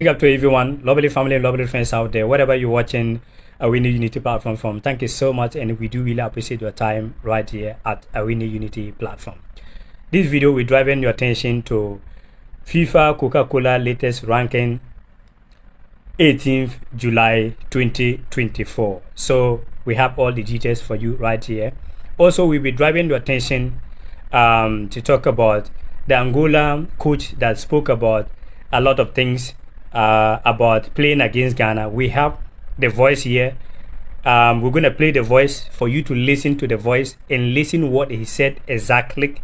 big up to everyone, lovely family and lovely friends out there, wherever you're watching Awini Unity platform from. Thank you so much, and we do really appreciate your time right here at Awini Unity platform. This video we're driving your attention to FIFA Coca-Cola latest ranking 18th July 2024. So we have all the details for you right here. Also, we'll be driving your attention to talk about the Angola coach that spoke about a lot of things about playing against Ghana. We have the voice here. We're going to play the voice for you to listen to the voice and listen what he said exactly.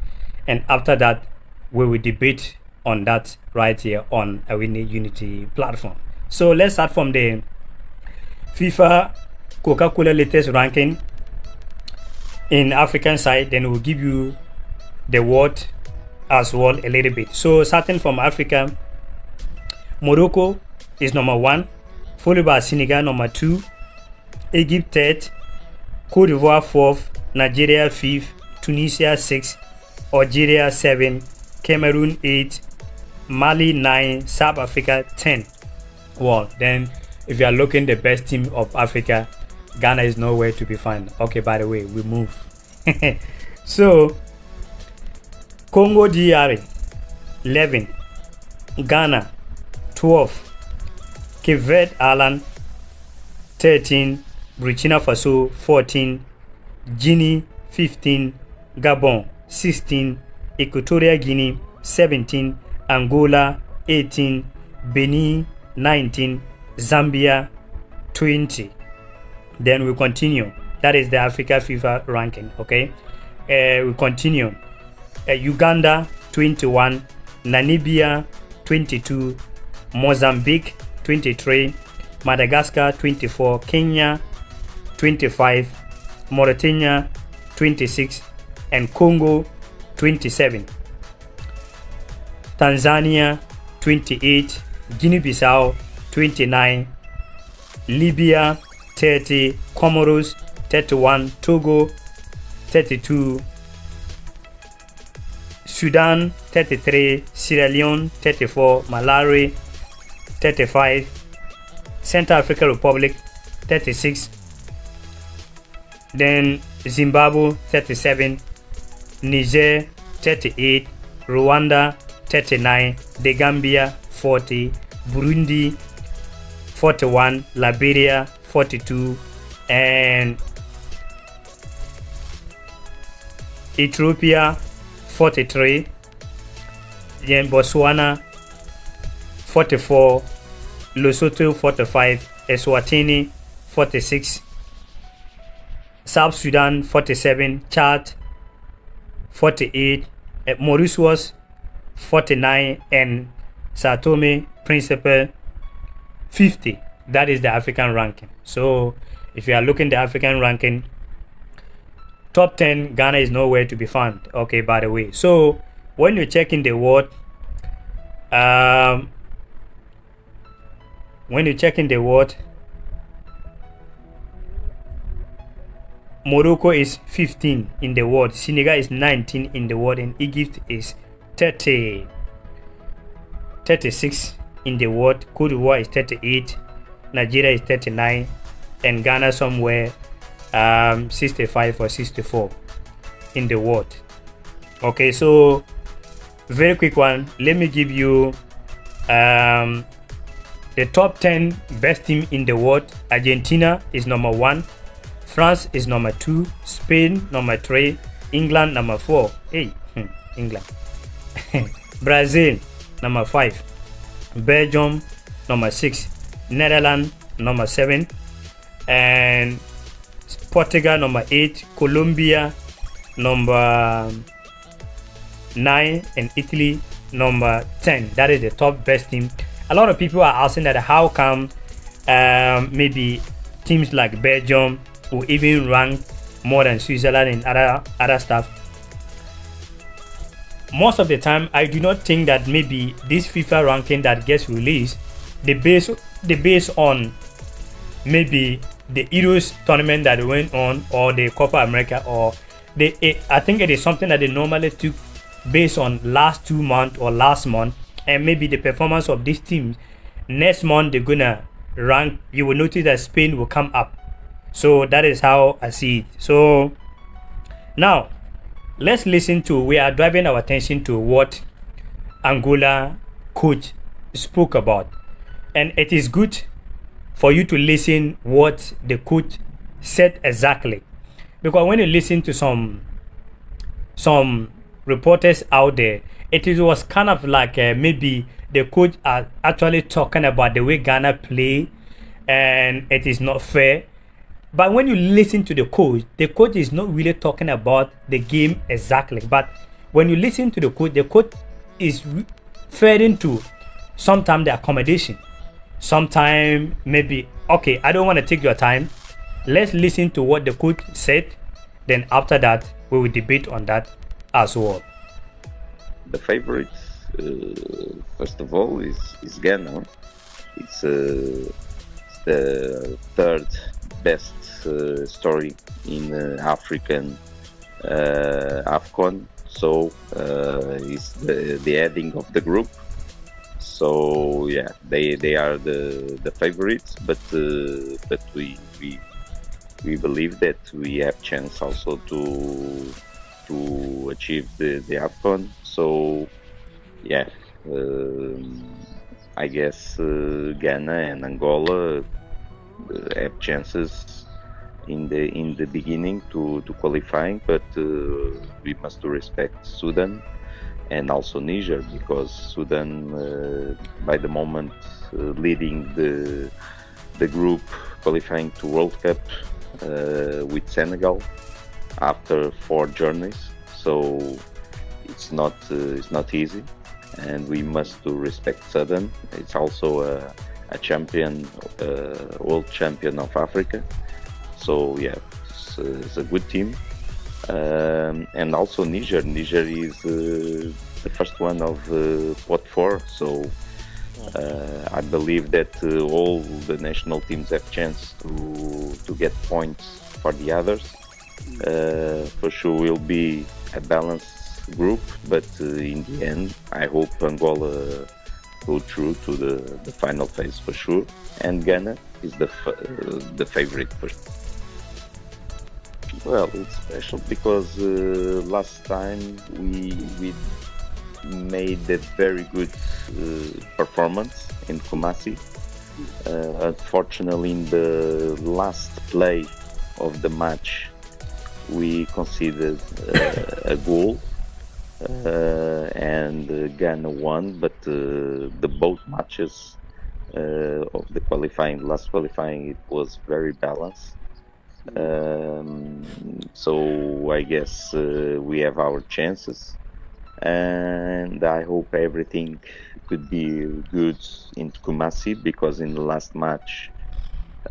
And after that, we will debate on that right here on Awini Unity platform. So let's start from the FIFA Coca-Cola latest ranking in African side. Then we'll give you the world as well a little bit. So starting from Africa, Morocco is number 1, followed by Senegal number 2, Egypt 3rd, Cote d'Ivoire 4th, Nigeria 5th, Tunisia 6th, Algeria 7, Cameroon 8, Mali 9, South Africa 10. Well, then if you are looking the best team of Africa, Ghana is nowhere to be found. Okay, by the way, we move. So Congo DR 11, Ghana 12, Cape Verde Island 13, Burkina Faso 14, Guinea 15, Gabon 16, Equatorial Guinea 17, Angola 18, Benin 19, Zambia 20. Then we continue. That is the Africa FIFA ranking. Okay, we continue. Uganda 21, Namibia 22, Mozambique 23, Madagascar 24, Kenya 25, Mauritania 26, and Congo 27. Tanzania 28, Guinea-Bissau 29, Libya 30, Comoros 31, Togo 32, Sudan 33, Sierra Leone 34, Malawi 35, Central African Republic 36, then Zimbabwe 37, Niger 38, Rwanda 39, The Gambia 40, Burundi 41, Liberia 42, and Ethiopia 43, then Botswana 44, Lesotho 45, Eswatini 46, South Sudan 47, Chad 48, Mauritius 49, and Sao Tome Principe 50. That is the African ranking. So if you are looking at the African ranking, top 10, Ghana is nowhere to be found. Okay, by the way. So when you're checking the world, Morocco is 15 in the world, Senegal is 19 in the world, and Egypt is 36 in the world, Cote d'Ivoire is 38, Nigeria is 39, and Ghana somewhere 65 or 64 in the world. Okay, so very quick one, let me give you the top 10 best team in the world. Argentina is number 1, France is number 2, Spain number 3, England number 4, England, Brazil number 5, Belgium number 6, Netherlands number 7, and Portugal number 8, Colombia number 9, and Italy number 10. That is the top best team. A lot of people are asking that how come maybe teams like Belgium will even rank more than Switzerland and other stuff. Most of the time, I do not think that maybe this FIFA ranking that gets released, the base on maybe the Euros tournament that went on, or the Copa America, or I think it is something that they normally took based on last 2 months or last month, and maybe the performance of these teams Next month they're gonna rank. You will notice that Spain will come up. So that is how I see it. So now let's listen to. We are driving our attention to what Angola coach spoke about, and it is good for you to listen what the coach said exactly, because when you listen to some reporters out there, was kind of like maybe the coach are actually talking about the way Ghana play, and it is not fair. But when you listen to the coach is not really talking about the game exactly. But when you listen to the coach is referring to sometimes the accommodation, sometimes maybe. Okay, I don't want to take your time. Let's listen to what the coach said. Then after that, we will debate on that as well. The favorite, first of all, is Ghana. It's the third best story in African AFCON. So it's the heading of the group. So yeah, they are the favorites, but we believe that we have chance also to achieve the AFCON. So yeah, I guess Ghana and Angola have chances in the beginning to qualifying, but we must respect Sudan and also Niger, because Sudan by the moment leading the group qualifying to World Cup with Senegal after 4 journeys. So it's not easy, and we must respect Sudan. It's also a champion, world champion of Africa. So yeah, it's a good team. And also Niger is the first one of pot 4. So I believe that all the national teams have chance to get points for the others. For sure will be a balanced group, but in the end I hope Angola go through to the final phase for sure, and Ghana is the favorite for sure. Well, it's special because last time we made a very good performance in Kumasi. Unfortunately, in the last play of the match, we conceded a goal, and Ghana won. But the both matches of the last qualifying, it was very balanced. So I guess we have our chances, and I hope everything could be good in Kumasi, because in the last match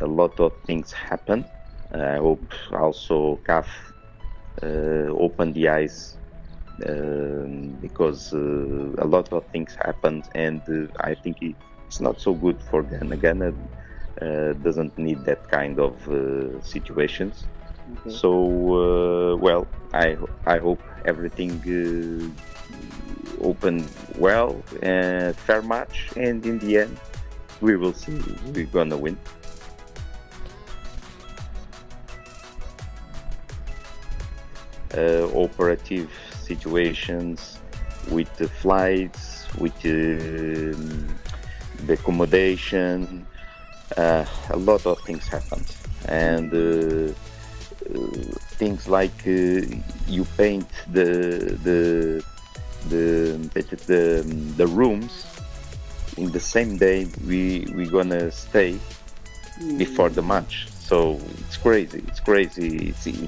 a lot of things happened. I hope also CAF opened the eyes, because a lot of things happened, and I think it's not so good for Ghana. Ghana doesn't need that kind of situations. Okay. So well, I hope everything opened well, fair match, and in the end we will see we're gonna win. Operative situations with the flights, with the accommodation, a lot of things happened, and things like you paint the rooms in the same day we gonna stay before the match. So it's crazy. It's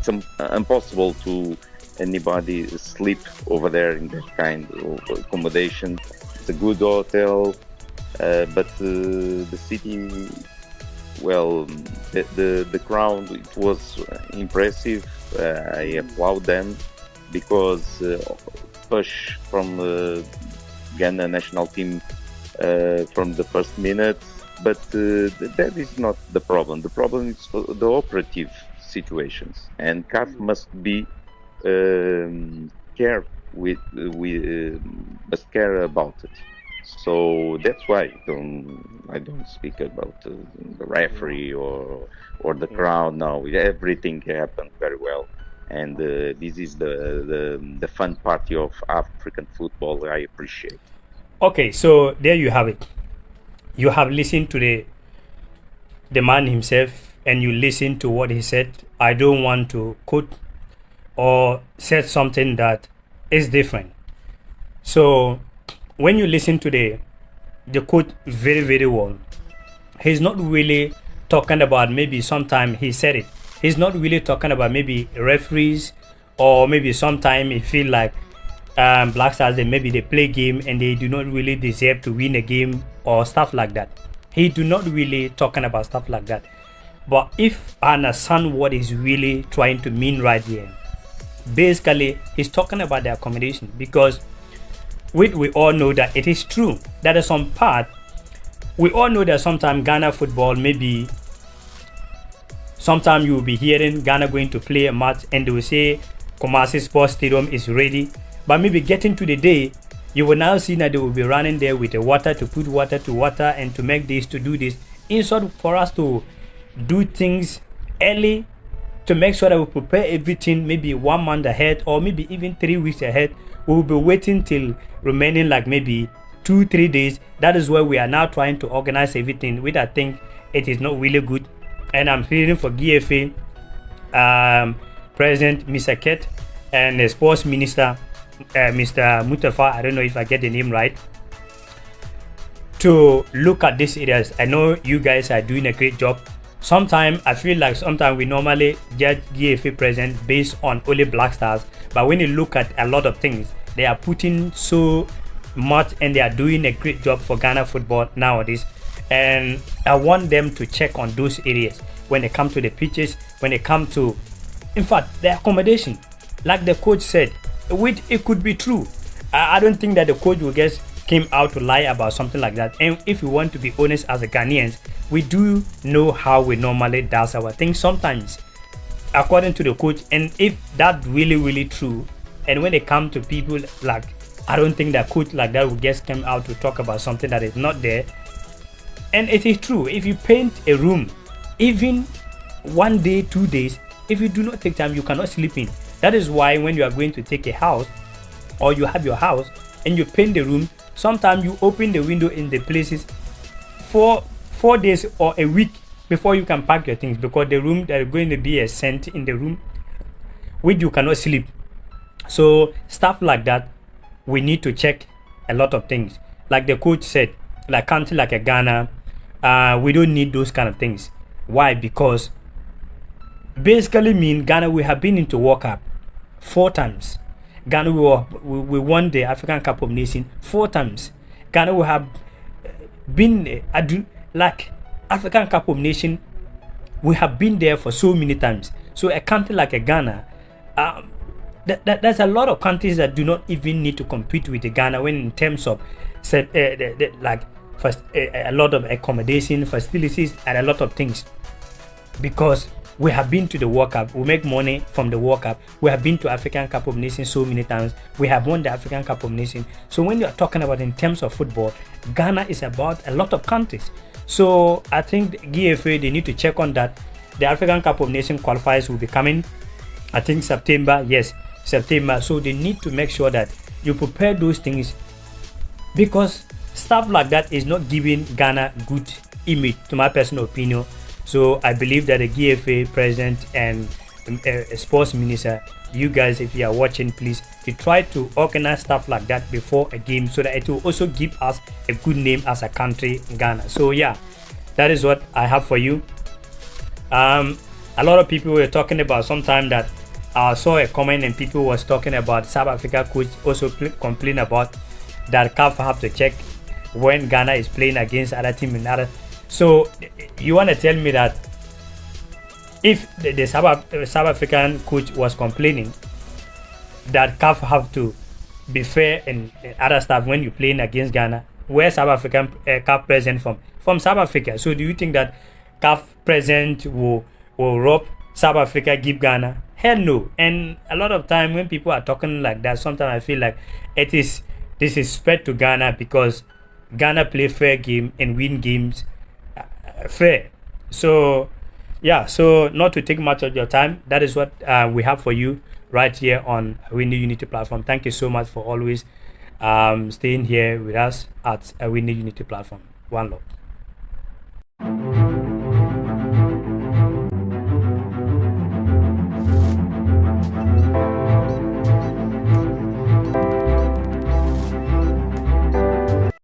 impossible to anybody sleep over there in that kind of accommodation. It's a good hotel, but the city, well, the crowd, it was impressive. I applaud them, because push from Ghana national team from the first minute. But that is not the problem. The problem is the operative situations, and CAF must be care about it. So that's why I don't speak about the referee or the Yeah. crowd. No, everything happened very well, and this is the fun party of African football. I appreciate. Okay, so there you have it. You have listened to the man himself, and you listen to what he said. I don't want to quote or said something that is different. So when you listen to the quote very well, he's not really talking about, maybe sometime he said it, he's not really talking about maybe referees, or maybe sometime he feel like Black Stars, they maybe they play game and they do not really deserve to win a game or stuff like that. He do not really talking about stuff like that. But if I understand what he's really trying to mean right here, basically he's talking about the accommodation, because we all know that it is true that at some part, we all know that sometimes Ghana football, maybe sometimes you will be hearing Ghana going to play a match and they will say Kumasi Sports Stadium is ready, but maybe getting to the day, you will now see that they will be running there with the water to put water to water and to make this, to do this, instead for us to do things early, to make sure that we prepare everything maybe 1 month ahead or maybe even 3 weeks ahead. We will be waiting till remaining like maybe 2-3 days. That is where we are now trying to organize everything, which I think it is not really good. And I'm feeling for GFA President Mr. Ket and the Sports Minister Mr. Mutafa, I don't know if I get the name right, to look at these areas. I know you guys are doing a great job. Sometimes I feel like sometimes we normally judge GFA President based on only Black Stars, but when you look at a lot of things, they are putting so much and they are doing a great job for Ghana football nowadays. And I want them to check on those areas when it comes to the pitches, when it comes to, in fact, the accommodation. Like the coach said, which it could be true. I don't think that the coach will just came out to lie about something like that. And if we want to be honest as a Ghanaians, we do know how we normally does our things sometimes, according to the coach. And if that really true, and when it comes to people, like, I don't think that coach like that will just come out to talk about something that is not there. And it is true, if you paint a room, even 1 day, 2 days, if you do not take time, you cannot sleep in. That is why when you are going to take a house, or you have your house and you paint the room, sometimes you open the window in the places for 4 days or a week before you can pack your things, because the room, there is going to be a scent in the room which you cannot sleep. So stuff like that, we need to check a lot of things. Like the coach said, like country like a Ghana, we don't need those kind of things. Why? Because basically mean Ghana, we have been into World Cup 4 times. Ghana, we won the African Cup of Nations 4 times. Ghana, we have been like African Cup of Nations, we have been there for so many times. So a country like a Ghana, there's a lot of countries that do not even need to compete with the Ghana when in terms of like first, a lot of accommodation facilities and a lot of things, because we have been to the World Cup, we make money from the World Cup, we have been to African Cup of Nations so many times, we have won the African Cup of Nations. So when you are talking about in terms of football, Ghana is about a lot of countries. So I think GFA, they need to check on that. The African Cup of Nations qualifiers will be coming, I think September. Yes, September. So they need to make sure that you prepare those things, because stuff like that is not giving Ghana good image, to my personal opinion. So I believe that the GFA president and sports minister, you guys, if you are watching, please, you try to organize stuff like that before a game, so that it will also give us a good name as a country, Ghana. So yeah, that is what I have for you. A lot of people were talking about sometime that I saw a comment and people was talking about South Africa coach also complain about that CAF have to check when Ghana is playing against other team and other. So you want to tell me that if the South African coach was complaining that CAF have to be fair and other stuff when you're playing against Ghana, where South African CAF president from South Africa? So do you think that CAF president will rob South Africa, give Ghana? Hell no. And a lot of time when people are talking like that, sometimes I feel like it is disrespect to Ghana, because Ghana play fair game and win games fair. So yeah, so not to take much of your time, that is what we have for you right here on Awini Unity platform. Thank you so much for always staying here with us at Awini Unity platform. One love.